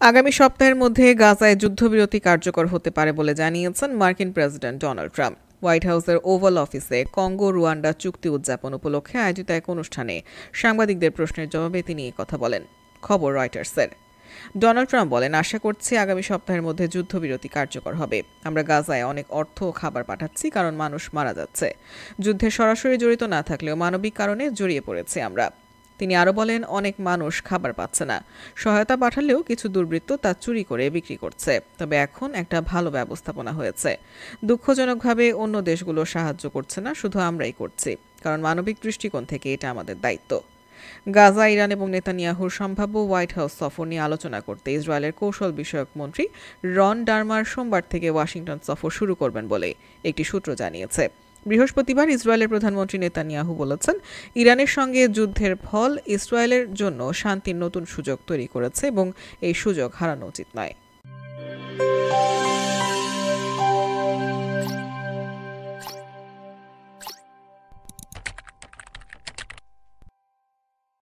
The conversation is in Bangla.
আগামী সপ্তাহের মধ্যে গাজায় যুদ্ধবিরতি কার্যকর হতে পারে বলে জানিয়েছেন মার্কিন প্রেসিডেন্ট ডোনাল্ড ট্রাম্প। হোয়াইট হাউসের ওভাল অফিসে কঙ্গো রুয়ান্ডা চুক্তি উদযাপন উপলক্ষে আয়োজিত এক অনুষ্ঠানে সাংবাদিকদের প্রশ্নের জবাবে তিনি এই কথা বলেন। খবর রয়টার্সের। ডোনাল্ড ট্রাম্প বলেন, আশা করছি আগামী সপ্তাহের মধ্যে যুদ্ধবিরতি কার্যকর হবে। আমরা গাজায় অনেক অর্থ ও খাবার পাঠাচ্ছি, কারণ মানুষ মারা যাচ্ছে। যুদ্ধে সরাসরি জড়িত না থাকলেও মানবিক কারণে জড়িয়ে পড়েছি আমরা। তিনি আরও বলেন, অনেক মানুষ খাবার পাচ্ছে না। সহায়তা পাঠালেও কিছু দুর্বৃত্ত তা চুরি করে বিক্রি করছে। তবে এখন একটা ভালো ব্যবস্থাপনা হয়েছে। দুঃখজনকভাবে অন্য দেশগুলো সাহায্য করছে না, শুধু আমরাই করছি, কারণ মানবিক দৃষ্টিকোণ থেকে এটা আমাদের দায়িত্ব। গাজা, ইরান এবং নেতানিয়াহুর সম্ভাব্য হোয়াইট হাউস সফর নিয়ে আলোচনা করতে ইসরায়েলের কৌশল বিষয়ক মন্ত্রী রন ডারমার সোমবার থেকে ওয়াশিংটন সফর শুরু করবেন বলে একটি সূত্র জানিয়েছে। বৃহস্পতিবার ইসরায়েলের প্রধানমন্ত্রী নেতানিয়াহু বলেছেন, ইরানের সঙ্গে যুদ্ধের ফল ইসরায়েলের জন্য শান্তির নতুন সুযোগ তৈরি করেছে এবং এই সুযোগ হারানো উচিত নয়।